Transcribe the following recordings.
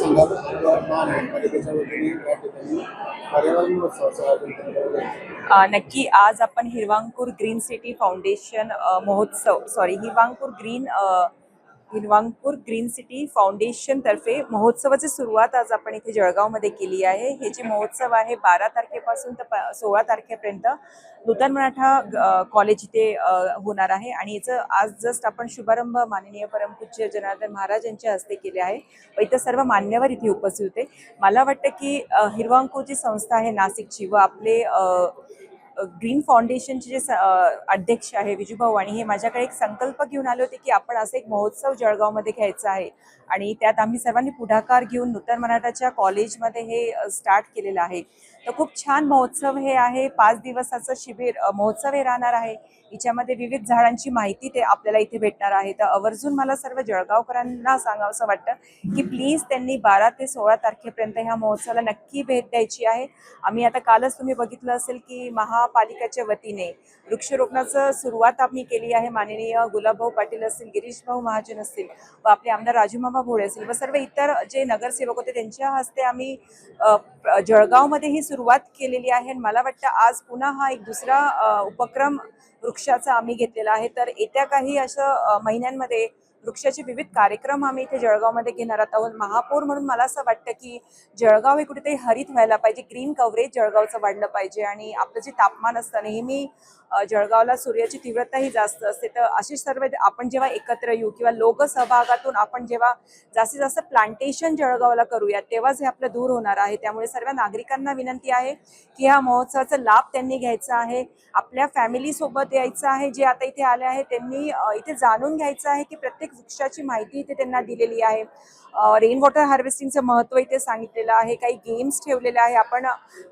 सांगाल महानगरपालिकेच्या वतीने या ठिकाणी पर्यावरण महोत्सवाचं आयोजन करण्यात आलं आहे? नक्की आज आपण Hirvankur Green City Foundation Hirvankur Green City Foundation तर्फे महोत्सवाची सुरुवात आज आपण इथे जळगावमध्ये केली आहे। हे जे महोत्सव आहे 12 तारखेपासून तर 16 तारखेपर्यंत नूतन मराठा कॉलेज इथे होणार आहे आणि याचं आज जस्ट आपण शुभारंभ माननीय परमपूज्य जनार्दन महाराज यांच्या हस्ते केले आहे व इथं सर्व मान्यवर इथे उपस्थित होते। मला वाटतं की हिरवांकूर जी संस्था आहे नाशिकची व आपले ग्रीन फाउंडेशनचे जे अध्यक्ष आहे विजूभाऊ आणि हे माझ्याकडे एक संकल्प घेऊन आले होते की आपण असं एक महोत्सव जळगावमध्ये घ्यायचा आहे आणि त्यात आम्ही सर्वांनी पुढाकार घेऊन नूतन मराठाच्या कॉलेजमध्ये हे स्टार्ट केलेलं आहे। तर खूप छान महोत्सव हे आहे। 5 दिवसाचं शिबिर महोत्सव हे राहणार आहे। याच्यामध्ये विविध झाडांची माहिती ते आपल्याला इथे भेटणार आहे। तर आवर्जून मला सर्व जळगावकरांना सांगावंसं वाटतं की प्लीज त्यांनी 12 ते 16 तारखेपर्यंत ह्या महोत्सवाला नक्की भेट द्यायची आहे। आम्ही आता कालच तुम्ही बघितलं असेल की महापालिकेच्या वतीने वृक्षरोपणाचं सुरुवात आम्ही केली आहे। माननीय गुलाबभाऊ पाटील असतील, गिरीश भाऊ महाजन असतील व आपले आमदार राजूमामा भोळे असतील व सर्व इतर जे नगरसेवक होते त्यांच्या हस्ते आम्ही जळगावमध्ये ही सुरुवात केलेली आहे। मला वाटतं आज पुन्हा हा एक दुसरा उपक्रम वृक्षाचा आम्ही घेतलेला आहे। तर येत्या काही अशा महिन्यांमध्ये वृक्षाचे विविध कार्यक्रम आम्ही इथे जळगावमध्ये घेणार आहोत। महापौर म्हणून मला असं वाटतं की जळगाव हे कुठेतरी हरित व्हायला पाहिजे, ग्रीन कव्हरेज जळगावचं वाढलं पाहिजे आणि आपलं जे तापमान असतं नेहमी जळगावला सूर्याची तीव्रताही जास्त असते। तर असे सर्व आपण जेव्हा एकत्र येऊ किंवा लोकसहभागातून आपण जेव्हा जास्तीत जास्त प्लांटेशन जळगावला करूया तेव्हाच हे आपलं दूर होणार आहे। त्यामुळे सर्व नागरिकांना विनंती आहे की ह्या महोत्सवाचा लाभ त्यांनी घ्यायचा आहे, आपल्या फॅमिली सोबत यायचं आहे। जे आता इथे आले आहे त्यांनी इथे जाणून घ्यायचं आहे की प्रत्येक वृक्षाची माहिती इथे त्यांना दिलेली आहे। रेन वॉटर हार्वेस्टिंगचं महत्त्व इथे सांगितलेलं आहे। काही गेम्स ठेवलेले आहे, आपण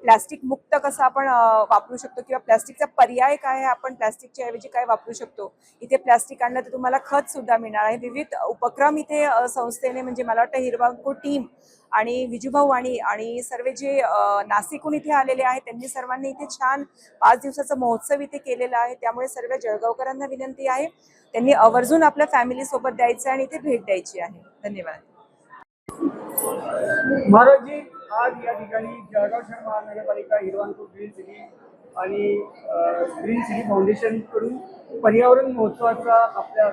प्लास्टिक मुक्त कसं आपण वापरू शकतो किंवा प्लास्टिकचा पर्याय काय आहे, आपण प्लास्टिकच्या ऐवजी काय वापरू शकतो। इथे प्लास्टिक आणलं तर तुम्हाला खत सुद्धा मिळणार आहे। विविध उपक्रम इथे संस्थेने म्हणजे मला वाटतं हिरवांकूर टीम आणि विजूभाऊ आणि सर्व जे नाशिकहून इथे आलेले आहेत त्यांनी सर्वांनी इथे छान 5 दिवसाचा महोत्सव इथे केलेला आहे। त्यामुळे सर्व जळगावकरांना विनंती आहे त्यांनी आवर्जून आपल्या फॅमिली सोबत द्यायचं आणि इथे भेट द्यायची आहे। धन्यवाद। महाराजजी, आज या ठिकाणी जळगाव शहर महानगरपालिका हिरवांकूर ग्रीन सिटी आणि ग्रीन सिटी फाउंडेशन कडून पर्यावरण महोत्सवाचा आपल्या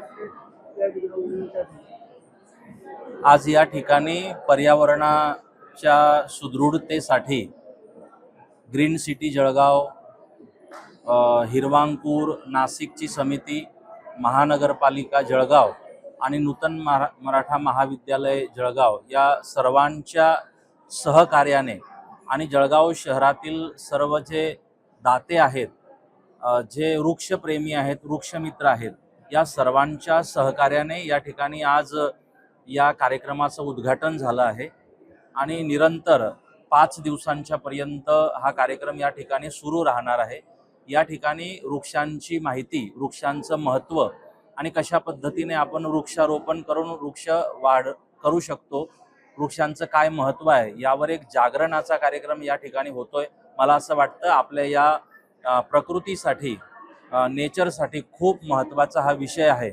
आज या ठिकाणी पर्यावरणाच्या सुदृढतेसाठी ग्रीन सिटी जळगाव, हिरवांकूर, नाशिकची समिती, महानगरपालिका जळगाव आणि नूतन मराठा महाविद्यालय जळगाव या सर्वांच्या सहकार्याने आणि जळगाव शहरातील सर्व जे दाते आहेत, जे वृक्षप्रेमी आहेत, वृक्षमित्र आहेत, या सर्वांच्या सहकार्याने या ठिकाणी आज या कार्यक्रमाचं उद्घाटन झालं आहे आणि निरंतर 5 दिवसांच्या पर्यंत हा कार्यक्रम या ठिकाणी सुरू राहणार आहे। या ठिकाणी वृक्षांची माहिती, वृक्षांचं महत्त्व आणि कशा पद्धतीने आपण वृक्षारोपण करून वृक्ष वाढ करू शकतो, वृक्षांचं काय महत्त्व आहे यावर एक जागरणाचा कार्यक्रम या ठिकाणी होतोय। मला असं वाटतं आपल्या या प्रकृतीसाठी, नेचरसाठी खूप महत्त्वाचा हा विषय आहे।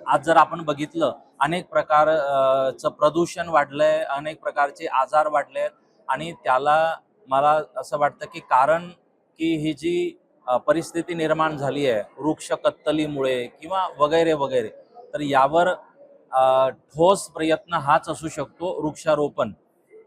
आज जर आपण बघितलं अनेक प्रकारचं प्रदूषण वाढलंय, अनेक प्रकारचे आजार वाढले आणि त्याला मला असं वाटतं की कारण की ही जी परिस्थिती निर्माण झाली आहे वृक्ष कत्तलीमुळे किंवा वगैरे वगैरे, तर यावर ठोस प्रयत्न हाच असू शकतो वृक्षारोपण।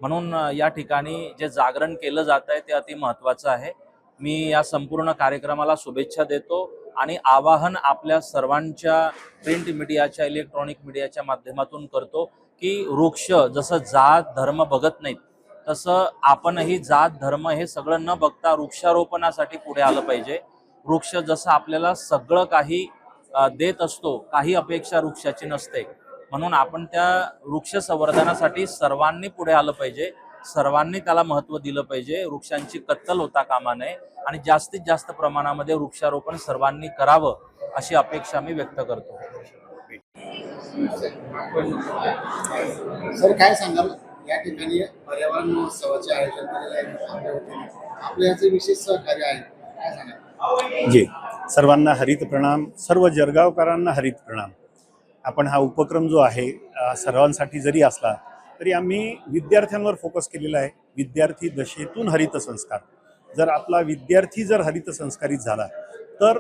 म्हणून या ठिकाणी जे जागरण केलं जात आहे ते अति महत्त्वाचं आहे। मी या संपूर्ण कार्यक्रमाला शुभेच्छा देतो आणि आवाहन आपल्या सर्वांच्या प्रिंट मीडियाच्या, इलेक्ट्रॉनिक मीडियाच्या माध्यमातून करतो की वृक्ष जसं जात धर्म बघत नाहीत तसं आपणही जात धर्म हे सगळं न बघता वृक्षारोपणासाठी पुढे आलं पाहिजे। वृक्ष जसं आपल्याला सगळं काही देत असतो, काही अपेक्षा वृक्षाची नसते, म्हणून आपण त्या वृक्ष संवर्धनासाठी सर्वांनी पुढे आलं पाहिजे, सर्वांनी त्याला महत्त्व दिलं पाहिजे। वृक्षांची कत्तल होता कामा नये आणि जास्तीत जास्त प्रमाणामध्ये वृक्षारोपण सर्वांनी करावं अशी अपेक्षा मी व्यक्त करतो। सर, काय सांगाल या ठिकाणी पर्यावरण महोत्सवाचे आयोजन केलेले आहे, आपल्या याचे विशेष सहकार्य आहे, काय सांगाल? जी, सर्वांना हरित प्रणाम, सर्व जळगावकरांना हरित प्रणाम। आपण हा उपक्रम जो आहे सर्वांसाठी जरी असला तरी आम्ही विद्यार्थ्यांवर फोकस केलेला आहे. विद्यार्थी दशेतून हरित संस्कार. जर आपला विद्यार्थी जर हरित संस्कारित झाला तर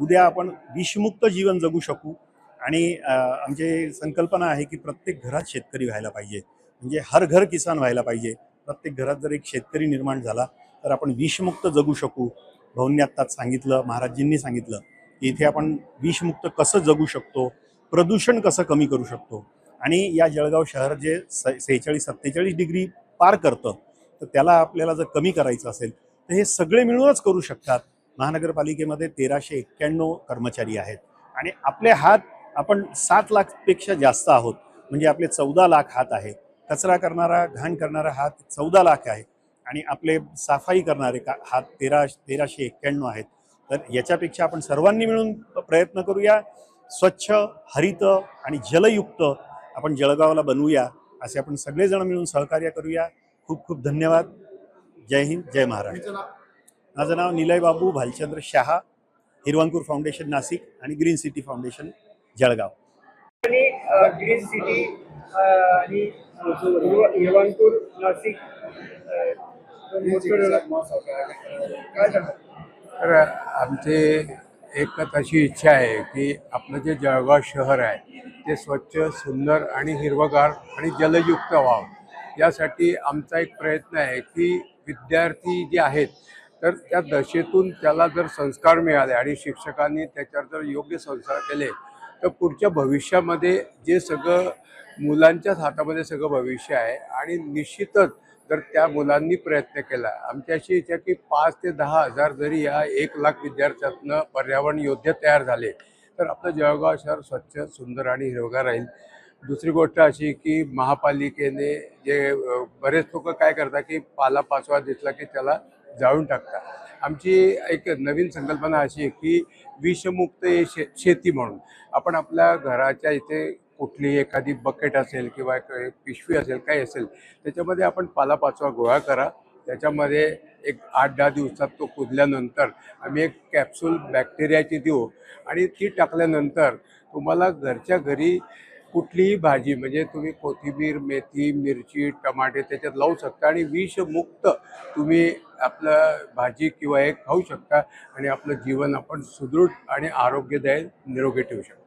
उद्या आपण विषमुक्त जीवन जगू शकू. आणि आमची संकल्पना आहे की प्रत्येक घरात शेतकरी व्हायला पाहिजे, म्हणजे हर घर किसान व्हायला पाहिजे. प्रत्येक घरात जर एक शेतकरी निर्माण झाला तर आपण विषमुक्त जगू शकू. भाऊंनी आत्ताच सांगितलं, महाराजजींनी सांगितलं की इथे आपण विषमुक्त कसं जगू शकतो, प्रदूषण कसं कमी करू शकतो. आणि या जळगाव शहर जे 46-47 डिग्री पार करतं, तर त्याला आपल्याला जर कमी करायचं असेल तर हे सगळे मिळूनच करू शकतात. महानगरपालिकेमध्ये 1391 कर्मचारी आहेत आणि आपले हात आपण 7 लाखपेक्षा जास्त आहोत, म्हणजे आपले 14 लाख हात आहे. कचरा करणारा, घाण करणारा हात 14 लाख आहे आणि आपले साफाई करणारे हात 1391 आहेत. तर याच्यापेक्षा आपण सर्वांनी मिळून प्रयत्न करूया. स्वच्छ, हरित आणि जलयुक्त आपण जळगावला बनवूया, असे आपण सगळेजण मिळून सहकार्य करूया. खूप खूप धन्यवाद. जय हिंद, जय महाराष्ट्र. तुमचं नाव? माझं नाव निलय बाबू भालचंद्र शहा, हिरवांकूर फाउंडेशन नाशिक आणि ग्रीन सिटी फाउंडेशन जळगाव. आणि ग्रीन सिटी आणि हिरवांतूर नाशिक काय सांगा? तर आमचे एकच अशी इच्छा आहे की आपलं जे जळगाव शहर आहे ते स्वच्छ, सुंदर आणि हिरवगार आणि जलयुक्त व्हावं. यासाठी आमचा एक प्रयत्न आहे की विद्यार्थी जे आहेत तर त्या दशेतून त्याला जर संस्कार मिळाले आणि शिक्षकांनी त्याच्यावर जर योग्य संस्कार केले तर पुढच्या भविष्यामध्ये जे सगळं मुलांच्याच हातामध्ये सगळं भविष्य आहे. आणि निश्चितच जर त्या मुलांनी प्रयत्न केला, आमची अशी इच्छा की 5 ते 10 हजार जरी या 1 लाख विद्यार्थ्यातनं पर्यावरण योद्धे तयार झाले तर आपलं जळगाव शहर स्वच्छ, सुंदर आणि हिरवगार राहील. दुसरी गोष्ट अशी की महापालिकेने जे बरेच लोक काय करतात की पालापाचोळा दिसला की त्याला जाळून टाकतात. आमची एक नवीन संकल्पना अशी आहे की विषमुक्त शेती म्हणून आपण आपल्या घराच्या इथे कुठली एखादी बकेट असेल किंवा पिशवी असेल, काही असेल, त्याच्यामध्ये आपण पालापाचोळा गोळा करा. त्याच्यामध्ये एक 8-10 दिवसात तो कुजल्यानंतर आम्ही एक कॅप्सूल बॅक्टेरियाची देऊ आणि ती टाकल्यानंतर तुम्हाला घरच्या घरी कुठलीही भाजी, म्हणजे तुम्ही कोथिंबीर, मेथी, मिरची, टमाटे त्याच्यात लावू शकता आणि विषमुक्त तुम्ही आपलं भाजी किंवा एक खाऊ शकता आणि आपलं जीवन आपण सुदृढ आणि आरोग्यदायी निरोगी ठेवू शकता.